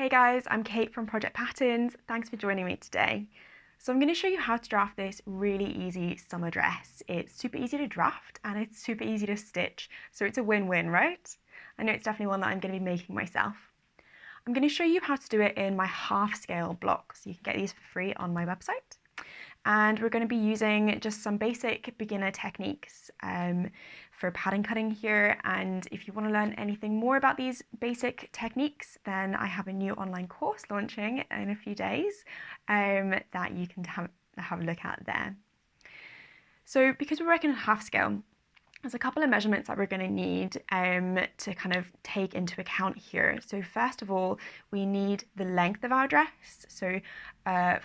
Hey guys, I'm Kate from Project Patterns. Thanks for joining me today. So I'm going to show you how to draft this really easy summer dress. It's super easy to draft and it's super easy to stitch, so it's a win-win, right? I know it's definitely one that I'm going to be making myself. I'm going to show you how to do it in my half scale blocks. You can get these for free on my website. And we're going to be using just some basic beginner techniques for pattern cutting here. And if you want to learn anything more about these basic techniques, then I have a new online course launching in a few days that you can have a look at there. So because we're working at half scale, there's a couple of measurements that we're going to need to kind of take into account here. So first of all, we need the length of our dress. So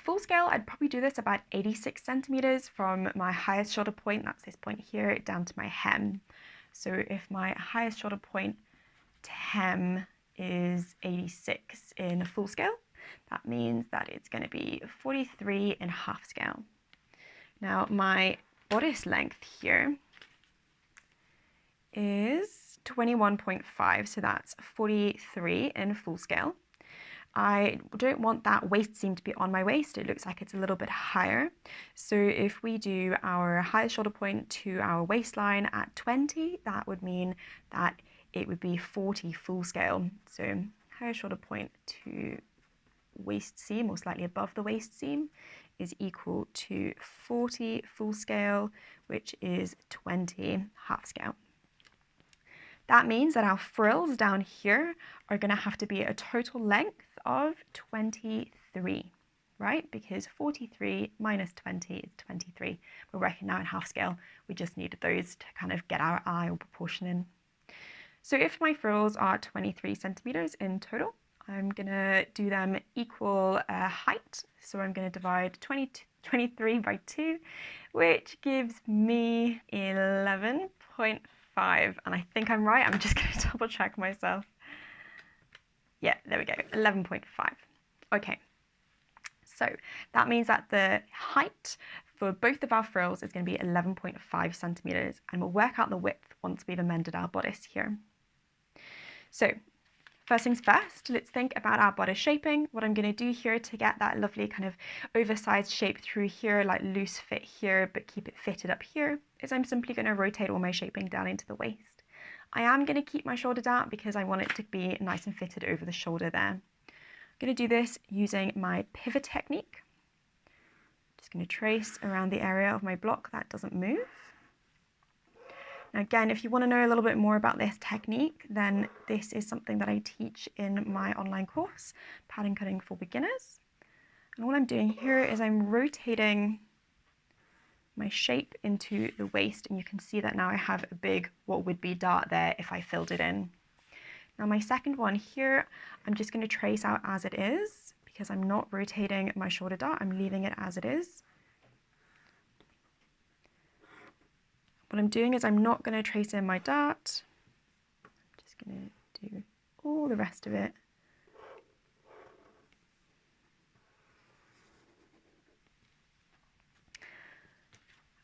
full scale, I'd probably do this about 86 centimeters from my highest shoulder point, that's this point here, down to my hem. So if my highest shoulder point to hem is 86 in a full scale, that means that it's going to be 43 in half scale. Now my bodice length here is 21.5, so that's 43 in full scale. I don't want that waist seam to be on my waist. It looks like it's a little bit higher. So if we do our highest shoulder point to our waistline at 20, that would mean that it would be 40 full scale. So highest shoulder point to waist seam, or slightly above the waist seam, is equal to 40 full scale, which is 20 half scale. That means that our frills down here are going to have to be a total length of 23, right? Because 43 minus 20 is 23. We're working now in half scale. We just needed those to kind of get our eye or proportion in. So if my frills are 23 centimeters in total, I'm going to do them equal height. So I'm going to divide 23 by 2, which gives me 11.5. And I think I'm right. I'm just going to double check myself. Yeah, there we go, 11.5. Okay, so that means that the height for both of our frills is going to be 11.5 centimeters, and we'll work out the width once we've amended our bodice here. So first things first, let's think about our bodice shaping. What I'm going to do here to get that lovely kind of oversized shape through here, like loose fit here, but keep it fitted up here, is I'm simply going to rotate all my shaping down into the waist. I am going to keep my shoulder down because I want it to be nice and fitted over the shoulder there. I'm going to do this using my pivot technique. Just going to trace around the area of my block that doesn't move. Now again, if you want to know a little bit more about this technique, then this is something that I teach in my online course, Pattern Cutting for Beginners. And all I'm doing here is I'm rotating my shape into the waist, and you can see that now I have a big, what would be dart there if I filled it in. Now my second one here, I'm just going to trace out as it is, because I'm not rotating my shoulder dart, I'm leaving it as it is. What I'm doing is I'm not going to trace in my dart. I'm just going to do all the rest of it.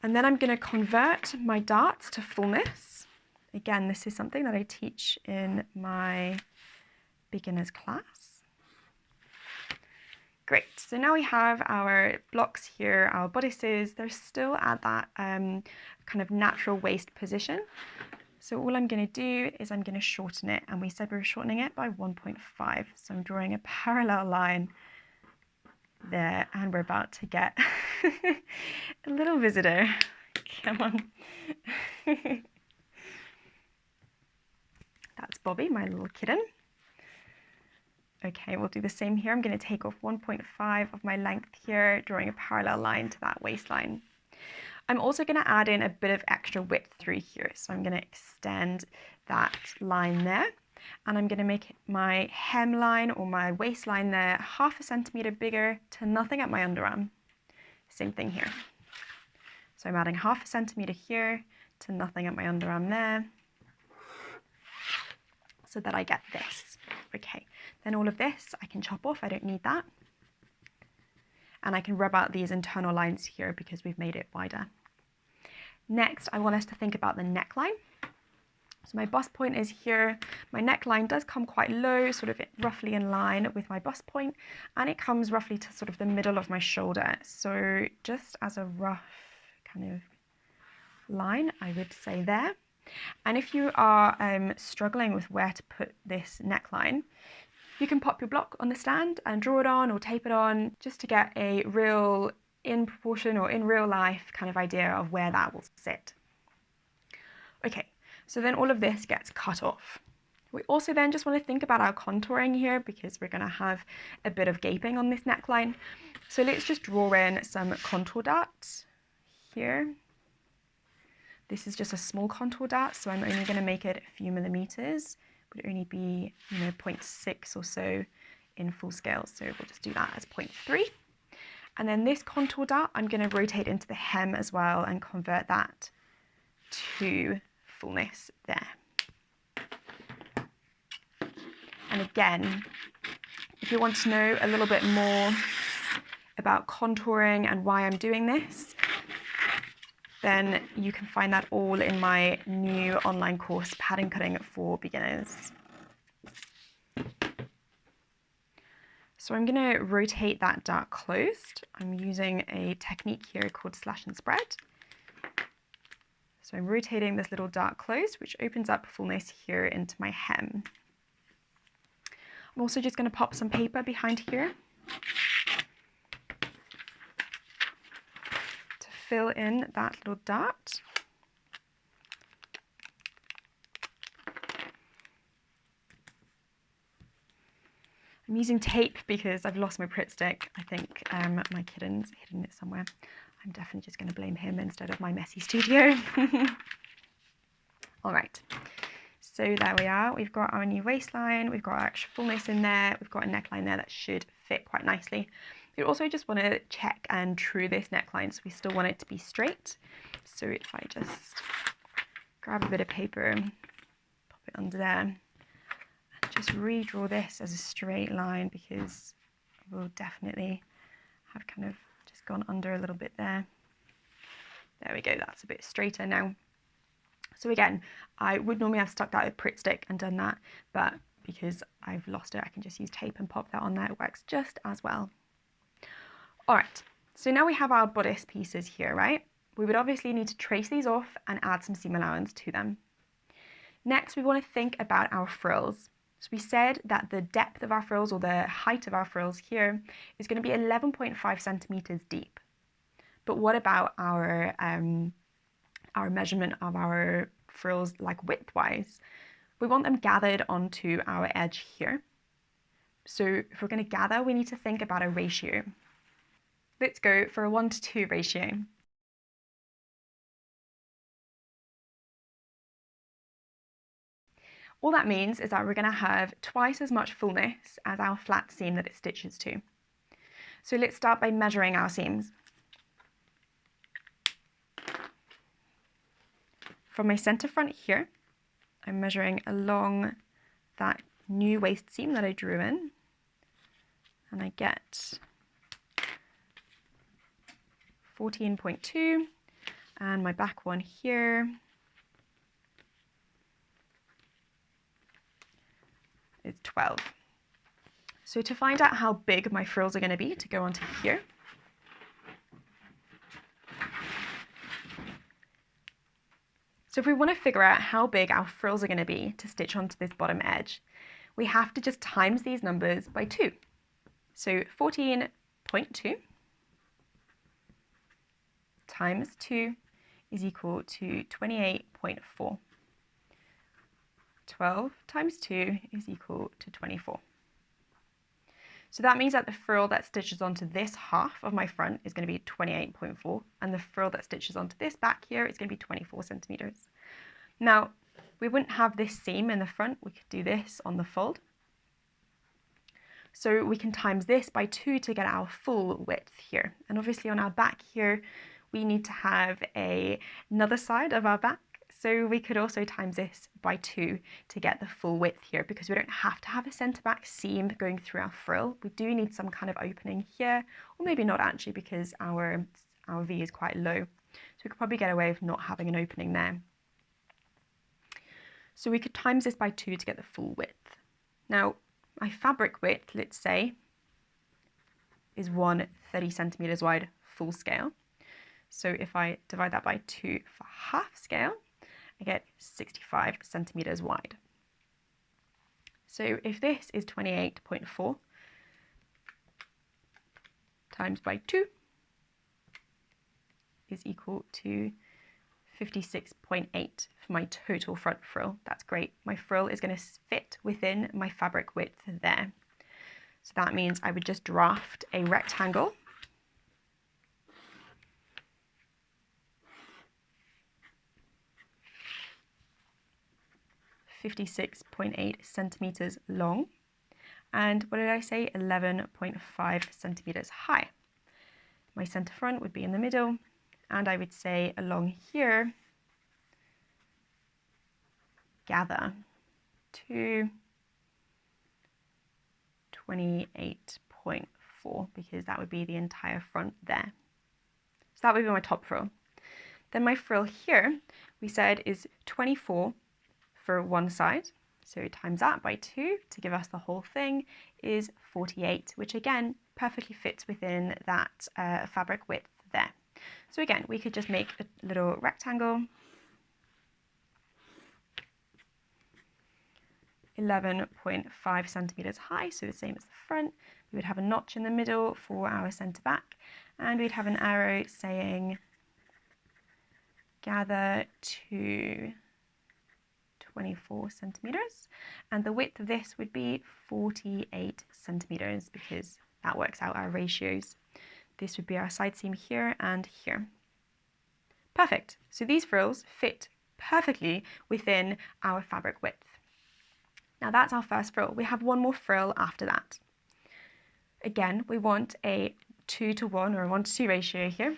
And then I'm going to convert my darts to fullness. Again, this is something that I teach in my beginners class. Great, so now we have our blocks here, our bodices. They're still at that kind of natural waist position. So all I'm going to do is I'm going to shorten it, and we said we were shortening it by 1.5. So I'm drawing a parallel line there, and we're about to get a little visitor. Come on. That's Bobby, my little kitten. Okay, we'll do the same here. I'm going to take off 1.5 of my length here, drawing a parallel line to that waistline. I'm also going to add in a bit of extra width through here. So I'm going to extend that line there. And I'm going to make my hemline or my waistline there 0.5 centimeter bigger to nothing at my underarm. Same thing here. So I'm adding 0.5 centimeter here to nothing at my underarm there, so that I get this. Okay, then all of this I can chop off, I don't need that. And I can rub out these internal lines here because we've made it wider. Next, I want us to think about the neckline. So my bust point is here. My neckline does come quite low, sort of roughly in line with my bust point, and it comes roughly to sort of the middle of my shoulder. So just as a rough kind of line, I would say there. And if you are struggling with where to put this neckline, you can pop your block on the stand and draw it on or tape it on just to get a real in proportion or in real life kind of idea of where that will sit. Okay, so then all of this gets cut off. We also then just want to think about our contouring here because we're going to have a bit of gaping on this neckline. So let's just draw in some contour dots here. This is just a small contour dot, so I'm only going to make it a few millimeters. It would only be, 0.6 or so in full scale. So we'll just do that as 0.3. And then this contour dot, I'm going to rotate into the hem as well and convert that to fullness there. And again, if you want to know a little bit more about contouring and why I'm doing this, then you can find that all in my new online course, Pattern Cutting for Beginners. So I'm going to rotate that dart closed. I'm using a technique here called slash and spread. So I'm rotating this little dart closed, which opens up fullness here into my hem. I'm also just going to pop some paper behind here to fill in that little dart. I'm using tape because I've lost my Pritt stick. I think my kitten's hidden it somewhere. I'm definitely just going to blame him instead of my messy studio. All right, so there we are. We've got our new waistline. We've got our extra fullness in there. We've got a neckline there that should fit quite nicely. We also just want to check and true this neckline, so we still want it to be straight. So if I just grab a bit of paper, pop it under there, just redraw this as a straight line because we'll definitely have kind of just gone under a little bit there. There we go, that's a bit straighter now. So again, I would normally have stuck that with Pritt stick and done that, but because I've lost it, I can just use tape and pop that on there. It works just as well. All right, so now we have our bodice pieces here, right? We would obviously need to trace these off and add some seam allowance to them. Next, we want to think about our frills. So we said that the depth of our frills, or the height of our frills here, is going to be 11.5 centimeters deep. But what about our measurement of our frills, like width-wise? We want them gathered onto our edge here. So if we're going to gather, we need to think about a ratio. Let's go for a 1:2 ratio. All that means is that we're going to have twice as much fullness as our flat seam that it stitches to. So let's start by measuring our seams. From my center front here, I'm measuring along that new waist seam that I drew in, and I get 14.2, and my back one here is 12. So to find out how big my frills are going to be to go onto here, so if we want to figure out how big our frills are going to be to stitch onto this bottom edge, we have to just times these numbers by 2. So 14.2 times 2 is equal to 28.4. 12 times 2 is equal to 24. So that means that the frill that stitches onto this half of my front is going to be 28.4, and the frill that stitches onto this back here is going to be 24 centimeters. Now, we wouldn't have this seam in the front. We could do this on the fold. So we can times this by 2 to get our full width here. And obviously on our back here, we need to have another side of our back. So we could also times this by 2 to get the full width here, because we don't have to have a centre back seam going through our frill. We do need some kind of opening here, or maybe not actually, because our V is quite low. So we could probably get away with not having an opening there. So we could times this by 2 to get the full width. Now, my fabric width, let's say, is 130 centimeters wide full scale. So if I divide that by 2 for half scale, I get 65 centimeters wide. So if this is 28.4 times by 2 is equal to 56.8 for my total front frill. That's great. My frill is going to fit within my fabric width there. So that means I would just draft a rectangle. .8 centimeters long. And what did I say? 11.5 centimeters high. My center front would be in the middle. And I would say along here, gather to 28.4, because that would be the entire front there. So that would be my top frill. Then my frill here, we said is 24 for one side. So times that by 2 to give us the whole thing is 48, which again perfectly fits within that fabric width there. So again, we could just make a little rectangle, 11.5 centimeters high, so the same as the front. We would have a notch in the middle for our center back, and we'd have an arrow saying gather to 24 centimeters, and the width of this would be 48 centimeters because that works out our ratios. This would be our side seam here and here. Perfect. So these frills fit perfectly within our fabric width. Now that's our first frill. We have one more frill after that. Again, we want a 2:1 or a 1:2 ratio here.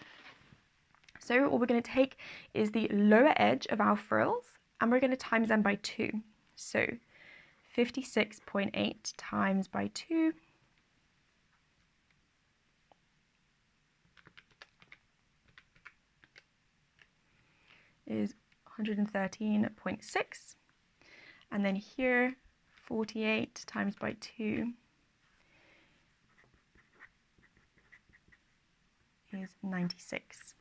So what we're going to take is the lower edge of our frills and we're going to times them by 2. So 56.8 times by 2 is 113.6. And then here, 48 times by 2 is 96.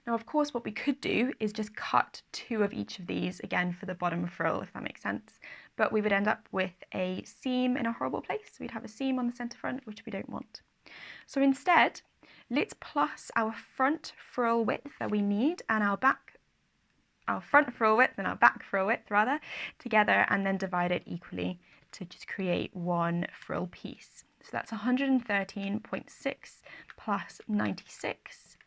Now, of course, what we could do is just cut 2 of each of these, again, for the bottom frill, if that makes sense. But we would end up with a seam in a horrible place. We'd have a seam on the center front, which we don't want. So instead, let's plus our front frill width that we need and our front frill width and our back frill width, rather, together, and then divide it equally to just create one frill piece. So that's 113.6 plus 96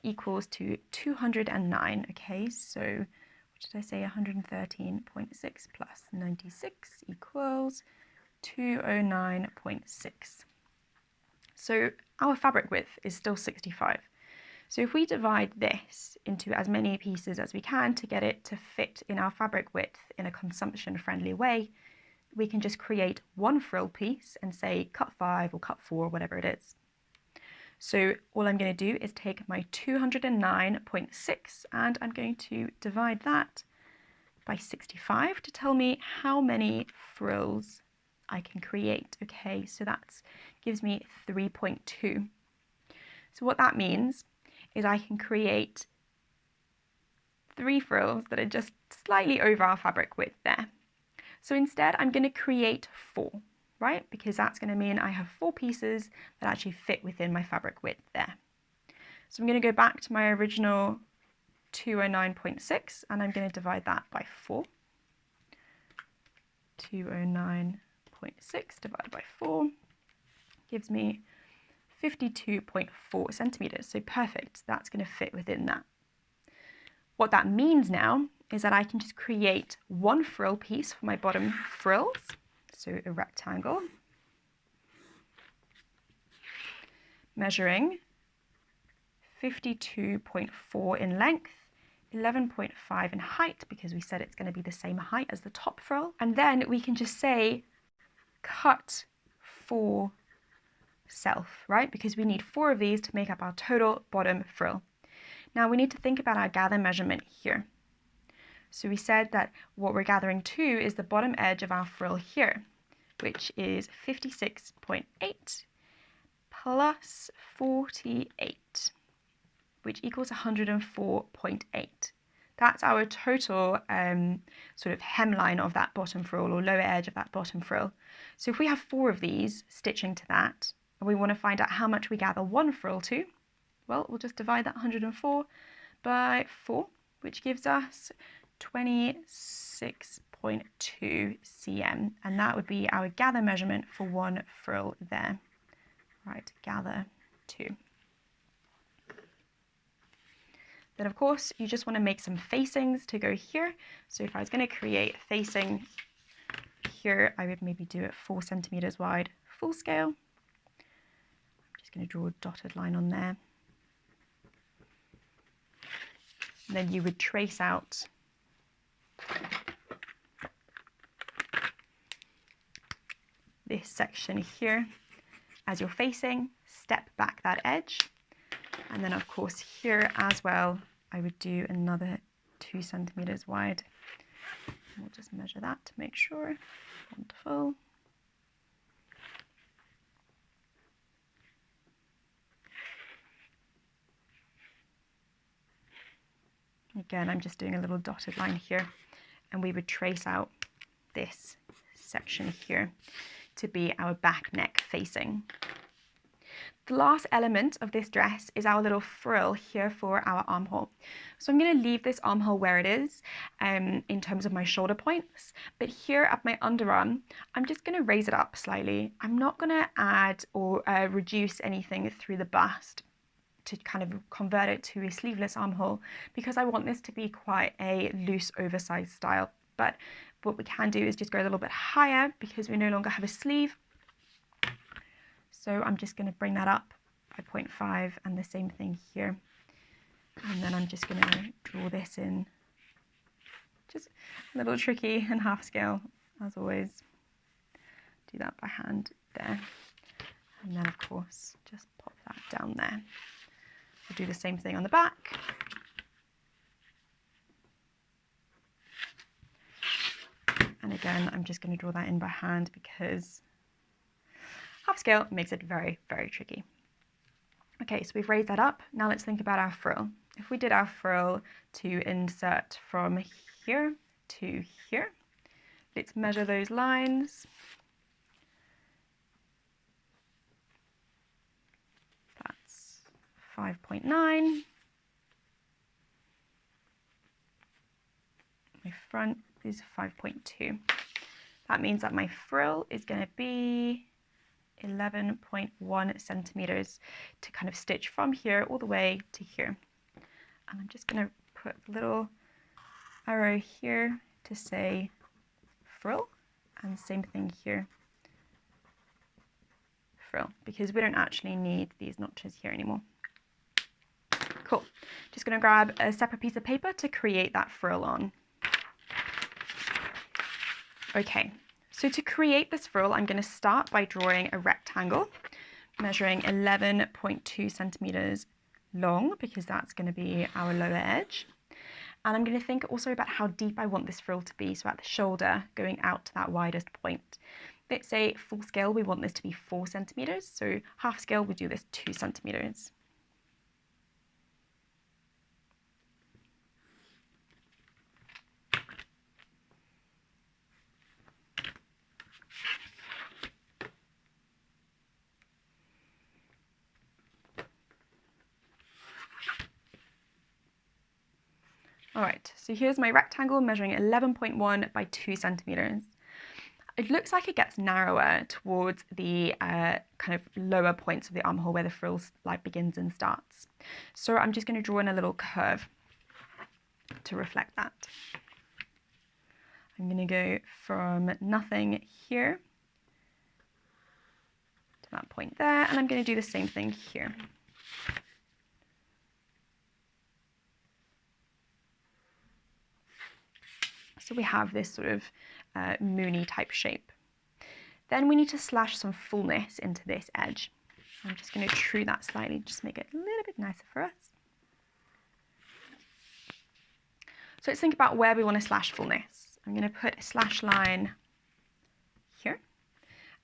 equals to 209. Okay, so what did I say? 113.6 plus 96 equals 209.6. So our fabric width is still 65. So if we divide this into as many pieces as we can to get it to fit in our fabric width in a consumption-friendly way, we can just create one frill piece and say cut 5 or cut 4, whatever it is. So all I'm going to do is take my 209.6 and I'm going to divide that by 65 to tell me how many frills I can create. Okay, so that gives me 3.2. So what that means is I can create 3 frills that are just slightly over our fabric width there. So instead I'm going to create 4, right? Because that's going to mean I have 4 pieces that actually fit within my fabric width there. So I'm going to go back to my original 209.6 and I'm going to divide that by 4. 209.6 divided by 4 gives me 52.4 centimeters. So perfect, that's going to fit within that. What that means now is that I can just create one frill piece for my bottom frills. So a rectangle measuring 52.4 in length, 11.5 in height, because we said it's going to be the same height as the top frill. And then we can just say cut 4 self, right? Because we need 4 of these to make up our total bottom frill. Now we need to think about our gather measurement here. So we said that what we're gathering to is the bottom edge of our frill here, which is 56.8 plus 48, which equals 104.8. That's our total sort of hemline of that bottom frill, or lower edge of that bottom frill. So if we have 4 of these stitching to that, and we want to find out how much we gather one frill to, well, we'll just divide that 104 by 4, which gives us 26.2 cm, and that would be our gather measurement for one frill there. Right, gather 2. Then of course you just want to make some facings to go here. So if I was going to create a facing here, I would maybe do it 4 centimeters wide full scale. I'm just going to draw a dotted line on there. And then you would trace out this section here as you're facing, step back that edge, and then of course here as well I would do another 2 centimeters wide. We'll just measure that to make sure. Wonderful. Again, I'm just doing a little dotted line here, and we would trace out this section here to be our back neck facing. The last element of this dress is our little frill here for our armhole. So I'm going to leave this armhole where it is in terms of my shoulder points, but here at my underarm, I'm just going to raise it up slightly. I'm not going to add or reduce anything through the bust to kind of convert it to a sleeveless armhole, because I want this to be quite a loose, oversized style. But what we can do is just go a little bit higher because we no longer have a sleeve. So I'm just going to bring that up by 0.5, and the same thing here. And then I'm just going to draw this in, just a little tricky and half scale as always. Do that by hand there. And then of course, just pop that down there. We'll do the same thing on the back. And again, I'm just going to draw that in by hand because half scale makes it very, very tricky. Okay, so we've raised that up. Now let's think about our frill. If we did our frill to insert from here to here, let's measure those lines. That's 5.9. My front is 5.2. That means that my frill is going to be 11.1 centimeters to kind of stitch from here all the way to here. And I'm just going to put a little arrow here to say frill, and same thing here, frill, because we don't actually need these notches here anymore. Cool. Just going to grab a separate piece of paper to create that frill on. Okay, so to create this frill, I'm going to start by drawing a rectangle measuring 11.2 centimeters long, because that's going to be our lower edge. And I'm going to think also about how deep I want this frill to be, so at the shoulder going out to that widest point. Let's say full scale, we want this to be 4 centimeters, so half scale, we do this 2 centimeters. All right, so here's my rectangle measuring 11.1 by 2 centimeters. It looks like it gets narrower towards the kind of lower points of the armhole where the frill like begins and starts. So I'm just going to draw in a little curve to reflect that. I'm going to go from nothing here to that point there, and I'm going to do the same thing here. So we have this sort of moony type shape. Then we need to slash some fullness into this edge. I'm just going to true that slightly, just make it a little bit nicer for us. So let's think about where we want to slash fullness. I'm going to put a slash line here,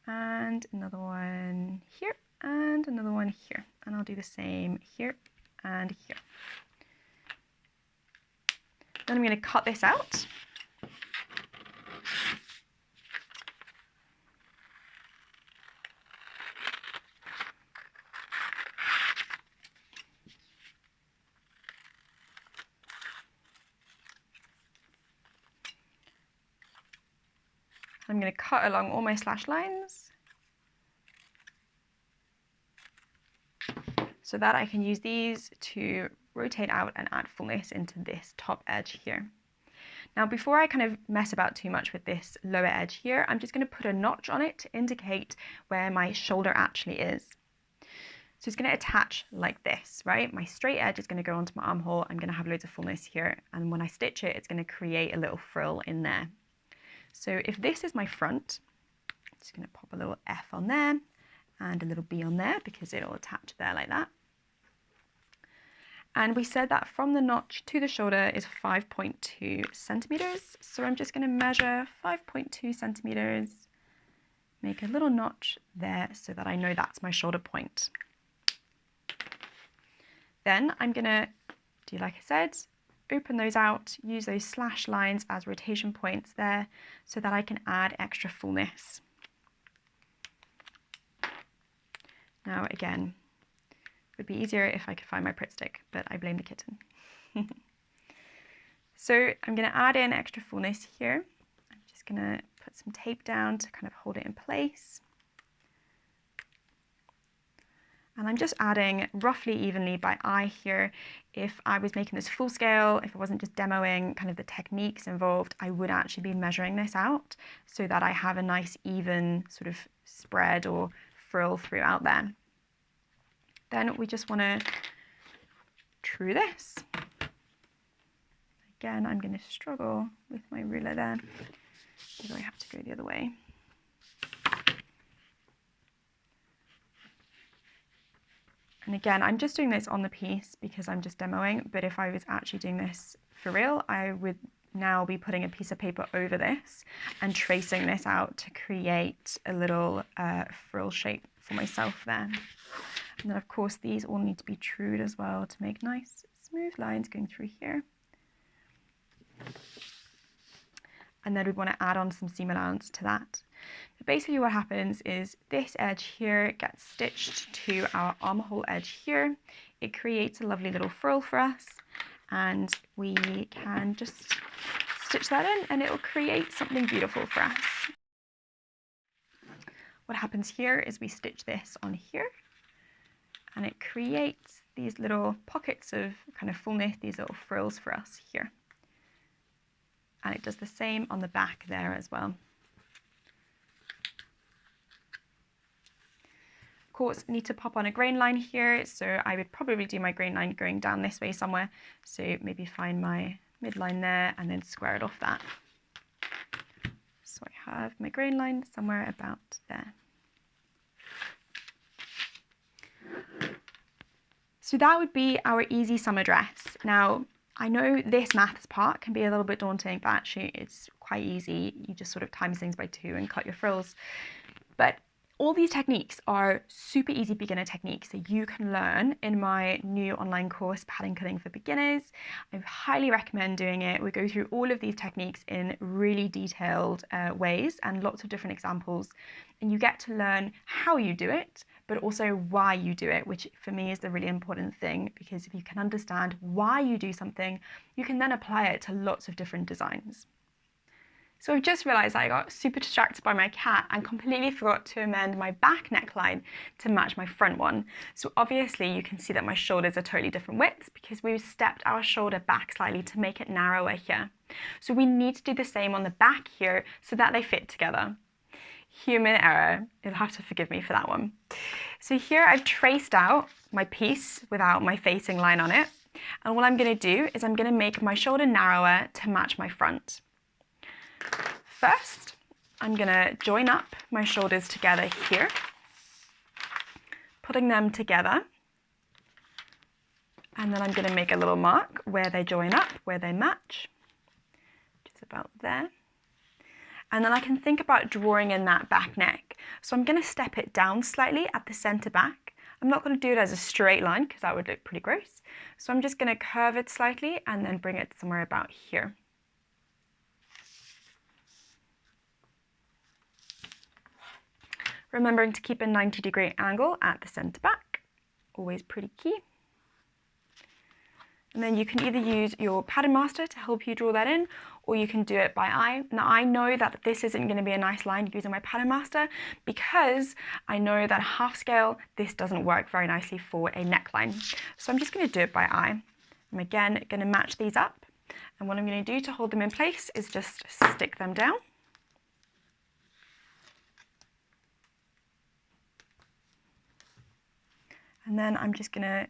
and another one here, and another one here. And I'll do the same here and here. Then I'm going to cut this out. I'm going to cut along all my slash lines so that I can use these to rotate out and add fullness into this top edge here. Now, before I kind of mess about too much with this lower edge here, I'm just going to put a notch on it to indicate where my shoulder actually is. So it's going to attach like this, right? My straight edge is going to go onto my armhole. I'm going to have loads of fullness here. And when I stitch it, it's going to create a little frill in there. So if this is my front, I'm just going to pop a little F on there and a little B on there because it'll attach there like that. And we said that from the notch to the shoulder is 5.2 centimeters. So I'm just going to measure 5.2 centimeters, make a little notch there so that I know that's my shoulder point. Then I'm going to do like I said, open those out, use those slash lines as rotation points there so that I can add extra fullness. Now again, it would be easier if I could find my Pritt stick, but I blame the kitten. So I'm going to add in extra fullness here. I'm just going to put some tape down to kind of hold it in place. And I'm just adding roughly evenly by eye here. If I was making this full scale, if I wasn't just demoing kind of the techniques involved, I would actually be measuring this out so that I have a nice even sort of spread or frill throughout there. Then we just want to true this. Again, I'm going to struggle with my ruler there. Maybe I have to go the other way. And again, I'm just doing this on the piece because I'm just demoing, but if I was actually doing this for real, I would now be putting a piece of paper over this and tracing this out to create a little frill shape for myself there. And then of course these all need to be trued as well to make nice smooth lines going through here. And then we'd want to add on some seam allowance to that. But basically what happens is this edge here gets stitched to our armhole edge here. It creates a lovely little frill for us, and we can just stitch that in and it will create something beautiful for us. What happens here is we stitch this on here and it creates these little pockets of kind of fullness, these little frills for us here. And it does the same on the back there as well. Of course, I need to pop on a grain line here, so I would probably do my grain line going down this way somewhere. So maybe find my midline there and then square it off that. So I have my grain line somewhere about there. So that would be our easy summer dress. Now, I know this maths part can be a little bit daunting, but actually it's quite easy. You just sort of times things by 2 and cut your frills. But all these techniques are super easy beginner techniques that you can learn in my new online course, Pattern Cutting for Beginners. I highly recommend doing it. We go through all of these techniques in really detailed ways and lots of different examples. And you get to learn how you do it, but also why you do it, which for me is the really important thing, because if you can understand why you do something, you can then apply it to lots of different designs. So I've just realized I got super distracted by my cat and completely forgot to amend my back neckline to match my front one. So obviously you can see that my shoulders are totally different widths because we've stepped our shoulder back slightly to make it narrower here. So we need to do the same on the back here so that they fit together. Human error, you'll have to forgive me for that one. So here I've traced out my piece without my facing line on it. And what I'm going to do is I'm going to make my shoulder narrower to match my front. First, I'm going to join up my shoulders together here, putting them together. And then I'm going to make a little mark where they join up, where they match. about there. And then I can think about drawing in that back neck. So I'm going to step it down slightly at the center back. I'm not going to do it as a straight line because that would look pretty gross. So I'm just going to curve it slightly and then bring it somewhere about here. Remembering to keep a 90-degree angle at the center back, always pretty key. And then you can either use your pattern master to help you draw that in, or you can do it by eye. Now I know that this isn't going to be a nice line using my pattern master because I know that half scale, this doesn't work very nicely for a neckline. So I'm just going to do it by eye. I'm again going to match these up. And what I'm going to do to hold them in place is just stick them down. And then I'm just going to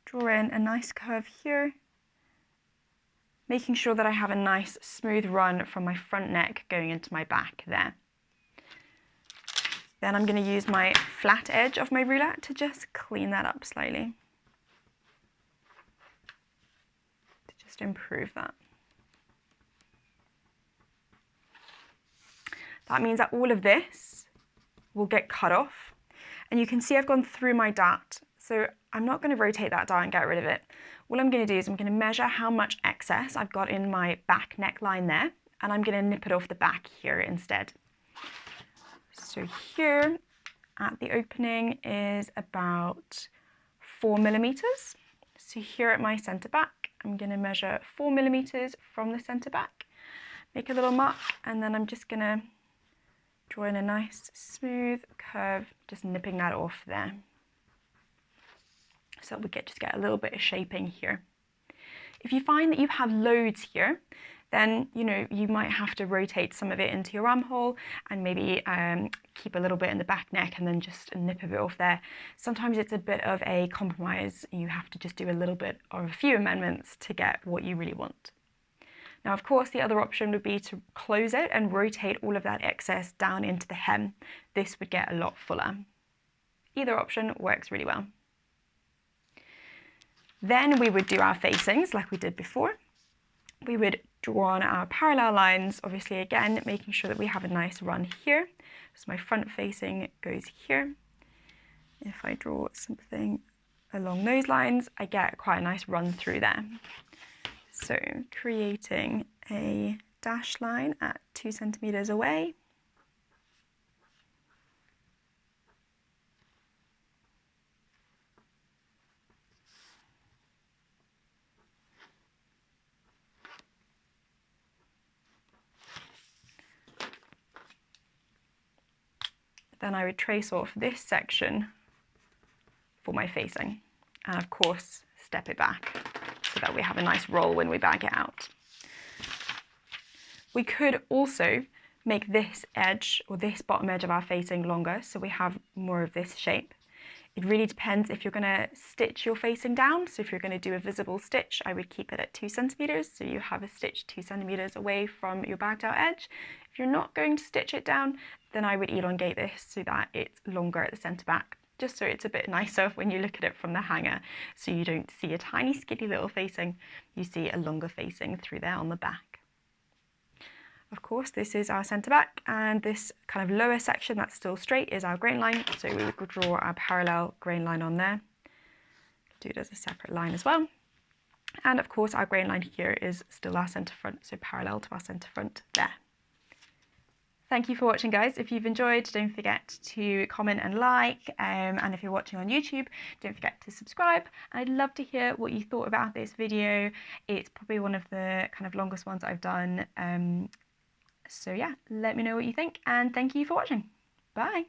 draw in a nice curve here, making sure that I have a nice smooth run from my front neck going into my back there. Then I'm going to use my flat edge of my ruler to just clean that up slightly, to just improve that. That means that all of this will get cut off. And you can see I've gone through my dart. So I'm not going to rotate that dart and get rid of it. What I'm going to do is I'm going to measure how much excess I've got in my back neckline there, and I'm going to nip it off the back here instead. So here at the opening is about 4 millimeters. So here at my center back, I'm going to measure 4 millimeters from the center back, make a little mark, and then I'm just going to draw in a nice smooth curve, just nipping that off there. So we just get a little bit of shaping here. If you find that you have loads here, then you might have to rotate some of it into your armhole and maybe keep a little bit in the back neck and then just nip a bit off there. Sometimes it's a bit of a compromise. You have to just do a little bit or a few amendments to get what you really want. Now, of course, the other option would be to close it and rotate all of that excess down into the hem. This would get a lot fuller. Either option works really well. Then we would do our facings like we did before. We would draw on our parallel lines, obviously again, making sure that we have a nice run here. So my front facing goes here. If I draw something along those lines, I get quite a nice run through there. So creating a dash line at 2 centimeters away. Then I would trace off this section for my facing, and of course step it back so that we have a nice roll when we bag it out. We could also make this edge or this bottom edge of our facing longer so we have more of this shape. It really depends if you're going to stitch your facing down. So if you're going to do a visible stitch, I would keep it at 2 centimeters. So you have a stitch 2 centimeters away from your bagged out edge. If you're not going to stitch it down, then I would elongate this so that it's longer at the center back, just so it's a bit nicer when you look at it from the hanger. So you don't see a tiny skinny little facing, you see a longer facing through there on the back. Of course, this is our centre back, and this kind of lower section that's still straight is our grain line. So we would draw our parallel grain line on there. Do it as a separate line as well. And of course, our grain line here is still our centre front, so parallel to our centre front there. Thank you for watching, guys. If you've enjoyed, don't forget to comment and like. And if you're watching on YouTube, don't forget to subscribe. And I'd love to hear what you thought about this video. It's probably one of the kind of longest ones I've done. So yeah, let me know what you think, and thank you for watching. Bye.